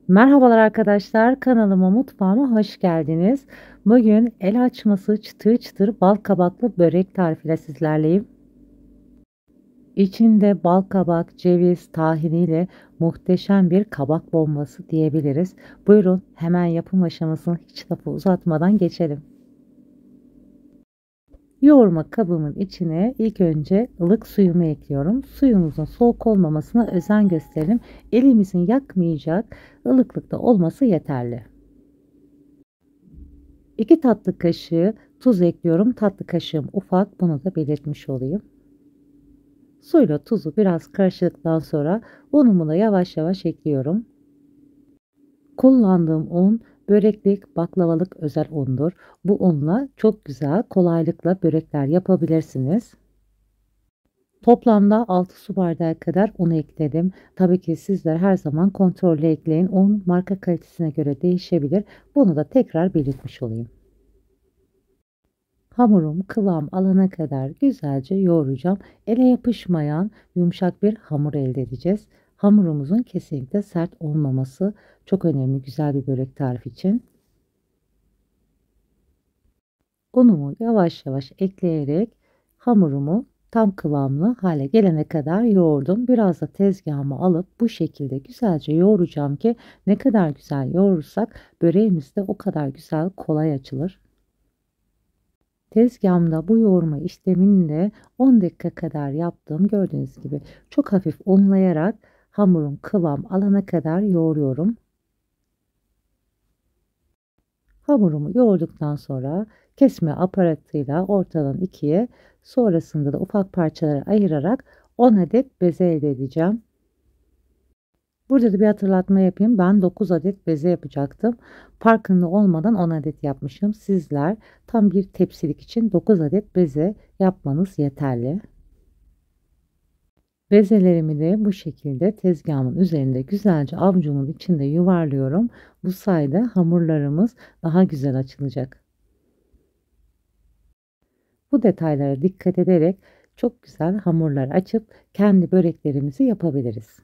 Merhabalar arkadaşlar, kanalıma mutfağıma hoş geldiniz. Bugün el açması çıtır çıtır bal kabaklı börek tarifiyle sizlerleyim. İçinde bal kabak, ceviz, tahiniyle muhteşem bir kabak bombası diyebiliriz. Buyurun hemen yapım aşamasını hiç lafı uzatmadan geçelim. Yoğurma kabımın içine ilk önce ılık suyumu ekliyorum. Suyumuzun soğuk olmamasına özen gösterelim. Elimizin yakmayacak ılıklıkta olması yeterli. 2 tatlı kaşığı tuz ekliyorum. Tatlı kaşığım ufak, bunu da belirtmiş olayım. Suyla tuzu biraz karıştırdıktan sonra unumu da yavaş yavaş ekliyorum. Kullandığım un böreklik, baklavalık özel undur. Bu unla çok güzel kolaylıkla börekler yapabilirsiniz. Toplamda 6 su bardağı kadar un ekledim. Tabii ki sizler her zaman kontrollü ekleyin. Un marka kalitesine göre değişebilir. Bunu da tekrar belirtmiş olayım. Hamurum kıvam alana kadar güzelce yoğuracağım. Ele yapışmayan yumuşak bir hamur elde edeceğiz. Hamurumuzun kesinlikle sert olmaması çok önemli güzel bir börek tarifi için. Unumu yavaş yavaş ekleyerek hamurumu tam kıvamlı hale gelene kadar yoğurdum. Biraz da tezgahıma alıp bu şekilde güzelce yoğuracağım ki ne kadar güzel yoğurursak böreğimiz de o kadar güzel kolay açılır. Tezgahımda bu yoğurma işlemini de 10 dakika kadar yaptım. Gördüğünüz gibi çok hafif unlayarak hamurun kıvam alana kadar yoğuruyorum. Hamurumu yoğurduktan sonra kesme aparatıyla ortadan ikiye, sonrasında da ufak parçalara ayırarak 10 adet beze elde edeceğim. Burada da bir hatırlatma yapayım. Ben 9 adet beze yapacaktım. Farkında olmadan 10 adet yapmışım. Sizler tam bir tepsilik için 9 adet beze yapmanız yeterli. Bezelerimi de bu şekilde tezgahımın üzerinde güzelce avucumun içinde yuvarlıyorum. Bu sayede hamurlarımız daha güzel açılacak. Bu detaylara dikkat ederek çok güzel hamurlar açıp kendi böreklerimizi yapabiliriz.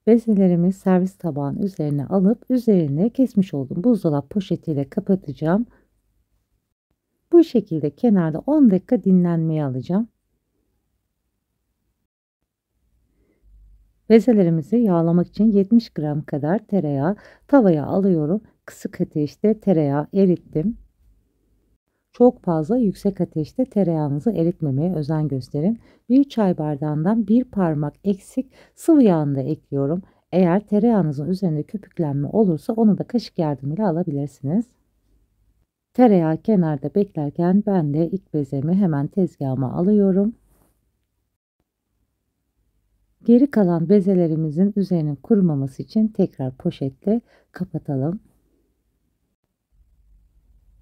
Bezelerimi servis tabağının üzerine alıp üzerine kesmiş olduğum buzdolap poşetiyle kapatacağım. Bu şekilde kenarda 10 dakika dinlenmeye alacağım. Bezelerimizi yağlamak için 70 gram kadar tereyağı tavaya alıyorum. Kısık ateşte tereyağı erittim. Çok fazla yüksek ateşte tereyağınızı eritmemeye özen gösterin. Bir çay bardağından bir parmak eksik sıvı yağını da ekliyorum. Eğer tereyağınızın üzerinde köpüklenme olursa onu da kaşık yardımıyla alabilirsiniz. Tereyağı kenarda beklerken ben de ilk bezemi hemen tezgahıma alıyorum. Geri kalan bezelerimizin üzerinin kurumaması için tekrar poşetle kapatalım.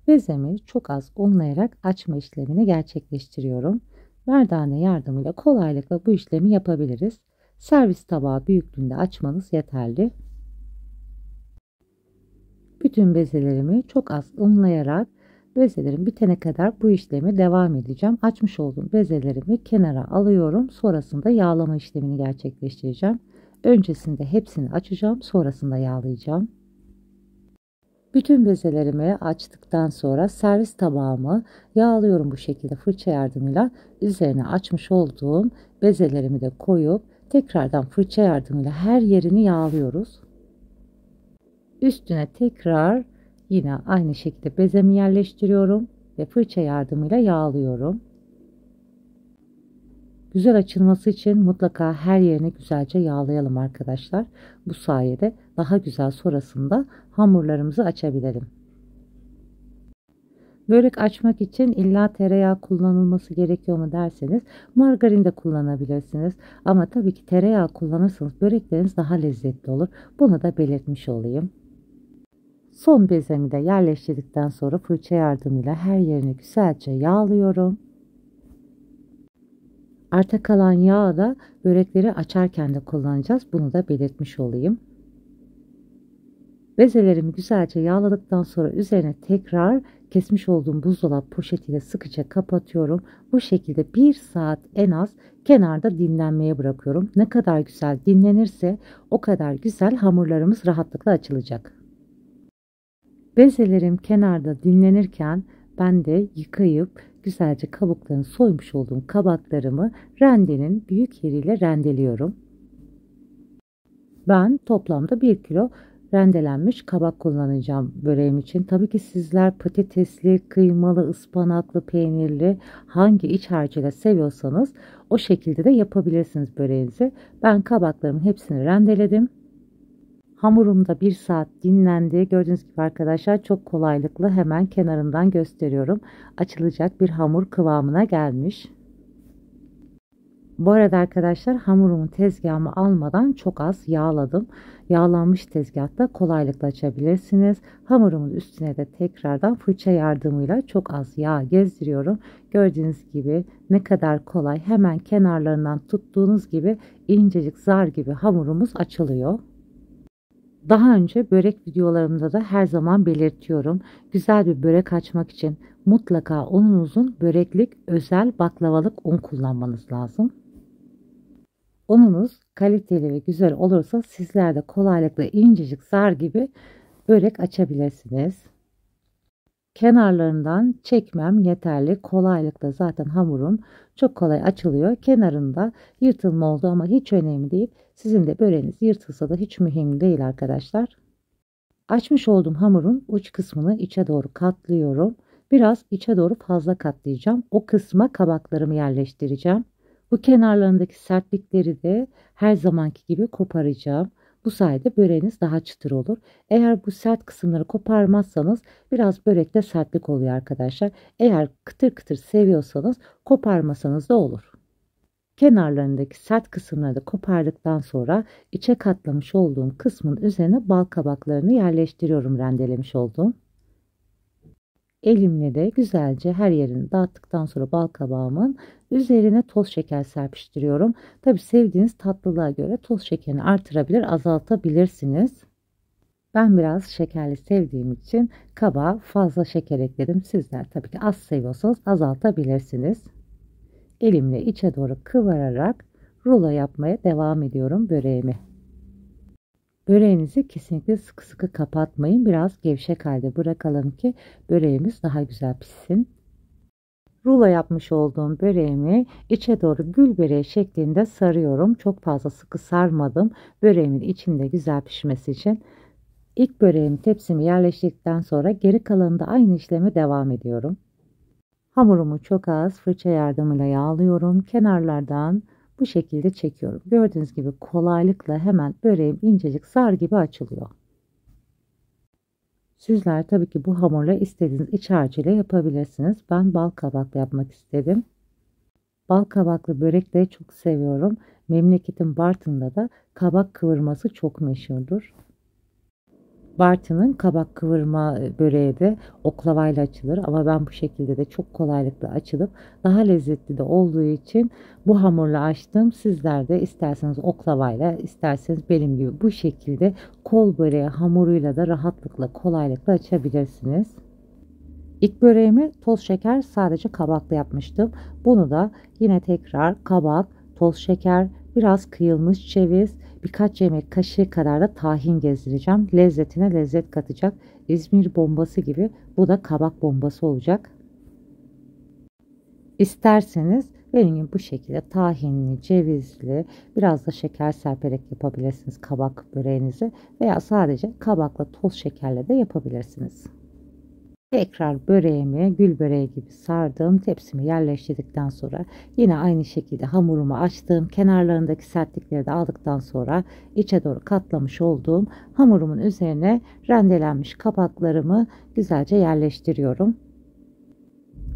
Bezemi çok az unlayarak açma işlemini gerçekleştiriyorum. Merdane yardımıyla kolaylıkla bu işlemi yapabiliriz. Servis tabağı büyüklüğünde açmanız yeterli. Bütün bezelerimi çok az unlayarak bezelerim bitene kadar bu işlemi devam edeceğim. Açmış olduğum bezelerimi kenara alıyorum. Sonrasında yağlama işlemini gerçekleştireceğim. Öncesinde hepsini açacağım, sonrasında yağlayacağım. Bütün bezelerimi açtıktan sonra servis tabağımı yağlıyorum bu şekilde fırça yardımıyla. Üzerine açmış olduğum bezelerimi de koyup tekrardan fırça yardımıyla her yerini yağlıyoruz. Üstüne tekrar yine aynı şekilde bezemi yerleştiriyorum ve fırça yardımıyla yağlıyorum. Güzel açılması için mutlaka her yerini güzelce yağlayalım arkadaşlar. Bu sayede daha güzel sonrasında hamurlarımızı açabilirim. Börek açmak için illa tereyağı kullanılması gerekiyor mu derseniz margarin de kullanabilirsiniz. Ama tabii ki tereyağı kullanırsanız börekleriniz daha lezzetli olur. Bunu da belirtmiş olayım. Son bezemi de yerleştirdikten sonra fırça yardımıyla her yerini güzelce yağlıyorum. Arta kalan yağı da börekleri açarken de kullanacağız. Bunu da belirtmiş olayım. Bezelerimi güzelce yağladıktan sonra üzerine tekrar kesmiş olduğum buzdolabı poşetiyle sıkıca kapatıyorum. Bu şekilde 1 saat en az kenarda dinlenmeye bırakıyorum. Ne kadar güzel dinlenirse o kadar güzel hamurlarımız rahatlıkla açılacak. Bezelerim kenarda dinlenirken ben de yıkayıp güzelce kabuklarını soymuş olduğum kabaklarımı rendenin büyük yeriyle rendeliyorum. Ben toplamda 1 kilo rendelenmiş kabak kullanacağım böreğim için. Tabii ki sizler patatesli, kıymalı, ıspanaklı, peynirli hangi iç harcıyla seviyorsanız o şekilde de yapabilirsiniz böreğinizi. Ben kabaklarımın hepsini rendeledim. Hamurum da 1 saat dinlendi. Gördüğünüz gibi arkadaşlar çok kolaylıkla hemen kenarından gösteriyorum. Açılacak bir hamur kıvamına gelmiş. Bu arada arkadaşlar hamurumun tezgahımı almadan çok az yağladım. Yağlanmış tezgahta kolaylıkla açabilirsiniz. Hamurumun üstüne de tekrardan fırça yardımıyla çok az yağ gezdiriyorum. Gördüğünüz gibi ne kadar kolay, hemen kenarlarından tuttuğunuz gibi incecik zar gibi hamurumuz açılıyor. Daha önce börek videolarımda da her zaman belirtiyorum. Güzel bir börek açmak için mutlaka ununuzun böreklik özel baklavalık un kullanmanız lazım. Ununuz kaliteli ve güzel olursa sizler de kolaylıkla incecik zar gibi börek açabilirsiniz. Kenarlarından çekmem yeterli. Kolaylıkla zaten hamurum çok kolay açılıyor. Kenarında yırtılma oldu ama hiç önemli değil. Sizin de böreğiniz yırtılsa da hiç mühim değil arkadaşlar. Açmış olduğum hamurun uç kısmını içe doğru katlıyorum. Biraz içe doğru fazla katlayacağım. O kısma kabaklarımı yerleştireceğim. Bu kenarlarındaki sertlikleri de her zamanki gibi koparacağım. Bu sayede böreğiniz daha çıtır olur. Eğer bu sert kısımları koparmazsanız biraz börekte sertlik oluyor arkadaşlar. Eğer kıtır kıtır seviyorsanız koparmasanız da olur. Kenarlarındaki sert kısımları da kopardıktan sonra içe katlamış olduğum kısmın üzerine bal kabaklarını yerleştiriyorum, rendelemiş olduğum. Elimle de güzelce her yerini dağıttıktan sonra bal kabağımın üzerine toz şeker serpiştiriyorum. Tabi sevdiğiniz tatlılığa göre toz şekerini artırabilir, azaltabilirsiniz. Ben biraz şekerli sevdiğim için kabağa fazla şeker ekledim. Sizler tabii ki az seviyorsanız azaltabilirsiniz. Elimle içe doğru kıvırarak rulo yapmaya devam ediyorum böreğimi. Böreğinizi kesinlikle sıkı sıkı kapatmayın. Biraz gevşek halde bırakalım ki böreğimiz daha güzel pişsin. Rulo yapmış olduğum böreğimi içe doğru gül böreği şeklinde sarıyorum. Çok fazla sıkı sarmadım. Böreğimin içinde güzel pişmesi için. İlk böreğimi tepsime yerleştirdikten sonra geri kalanında aynı işleme devam ediyorum. Hamurumu çok az fırça yardımıyla yağlıyorum. Kenarlardan bu şekilde çekiyorum. Gördüğünüz gibi kolaylıkla hemen böreğim incecik zar gibi açılıyor. Sizler tabii ki bu hamurla istediğiniz iç harcıyla yapabilirsiniz. Ben bal kabaklı yapmak istedim. Bal kabaklı börek de çok seviyorum. Memleketim Bartın'da da kabak kıvırması çok meşhurdur. Bartın'ın kabak kıvırma böreği de oklavayla açılır ama ben bu şekilde de çok kolaylıkla açılıp daha lezzetli de olduğu için bu hamurla açtım. Sizler de isterseniz oklavayla, isterseniz benim gibi bu şekilde kol böreği hamuruyla da rahatlıkla kolaylıkla açabilirsiniz. İlk böreğimi toz şeker sadece kabaklı yapmıştım. Bunu da yine tekrar kabak, toz şeker, biraz kıyılmış ceviz, birkaç yemek kaşığı kadar da tahin gezdireceğim. Lezzetine lezzet katacak. İzmir bombası gibi bu da kabak bombası olacak. İsterseniz benim gibi bu şekilde tahinli, cevizli, biraz da şeker serperek yapabilirsiniz kabak böreğinizi veya sadece kabakla toz şekerle de yapabilirsiniz. Tekrar böreğimi gül böreği gibi sardım. Tepsimi yerleştirdikten sonra yine aynı şekilde hamurumu açtım. Kenarlarındaki sertlikleri de aldıktan sonra içe doğru katlamış olduğum hamurumun üzerine rendelenmiş kabaklarımı güzelce yerleştiriyorum.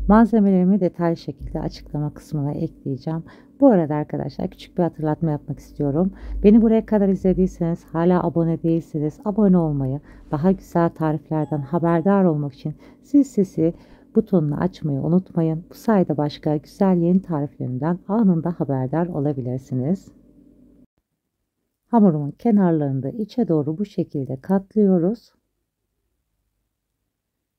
Malzemelerimi detaylı şekilde açıklama kısmına ekleyeceğim. Bu arada arkadaşlar küçük bir hatırlatma yapmak istiyorum. Beni buraya kadar izlediyseniz, hala abone değilseniz abone olmayı, daha güzel tariflerden haberdar olmak için zil sesi butonunu açmayı unutmayın. Bu sayede başka güzel yeni tariflerimden anında haberdar olabilirsiniz. Hamurumun kenarlarını da içe doğru bu şekilde katlıyoruz.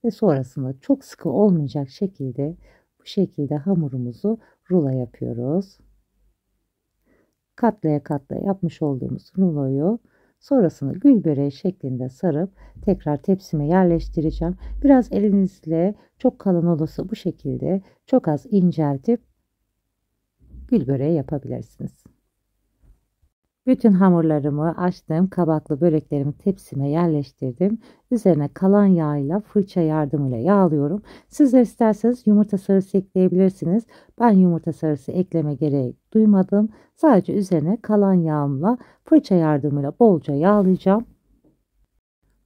Ve sonrasında çok sıkı olmayacak şekilde bu şekilde hamurumuzu rulo yapıyoruz. Katlaya katlaya yapmış olduğumuz ruloyu sonrasında gül böreği şeklinde sarıp tekrar tepsime yerleştireceğim. Biraz elinizle çok kalın olursa bu şekilde çok az inceltip gül böreği yapabilirsiniz. Bütün hamurlarımı açtım, kabaklı böreklerimi tepsime yerleştirdim. Üzerine kalan yağıyla fırça yardımıyla yağlıyorum. Sizler isterseniz yumurta sarısı ekleyebilirsiniz. Ben yumurta sarısı ekleme gereği duymadım. Sadece üzerine kalan yağımla fırça yardımıyla bolca yağlayacağım.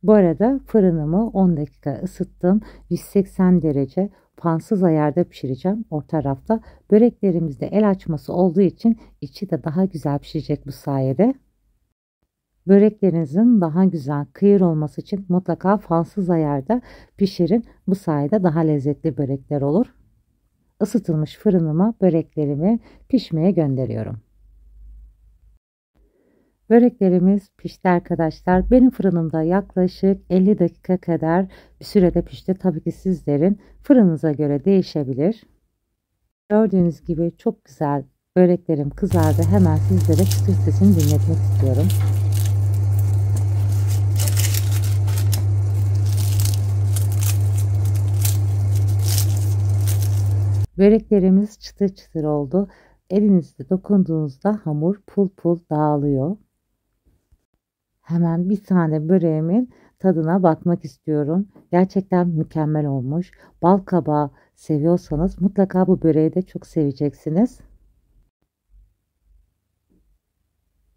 Bu arada fırınımı 10 dakika ısıttım. 180 derece fansız ayarda pişireceğim. Orta rafta böreklerimizde el açması olduğu için içi de daha güzel pişecek bu sayede. Böreklerinizin daha güzel kıyır olması için mutlaka fansız ayarda pişirin. Bu sayede daha lezzetli börekler olur. Isıtılmış fırınıma böreklerimi pişmeye gönderiyorum. Böreklerimiz pişti arkadaşlar. Benim fırınımda yaklaşık 50 dakika kadar bir sürede pişti. Tabii ki sizlerin fırınıza göre değişebilir. Gördüğünüz gibi çok güzel böreklerim kızardı. Hemen sizlere çıtır sesini dinletmek istiyorum. Böreklerimiz çıtır çıtır oldu. Elinizde dokunduğunuzda hamur pul pul dağılıyor. Hemen bir tane böreğimin tadına bakmak istiyorum. Gerçekten mükemmel olmuş. Bal kabağı seviyorsanız mutlaka bu böreği de çok seveceksiniz.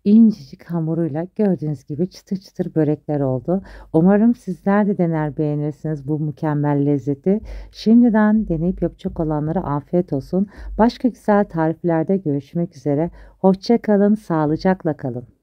İncecik hamuruyla gördüğünüz gibi çıtır çıtır börekler oldu. Umarım sizler de dener beğenirsiniz bu mükemmel lezzeti. Şimdiden deneyip yapacak olanlara afiyet olsun. Başka güzel tariflerde görüşmek üzere. Hoşça kalın, sağlıcakla kalın.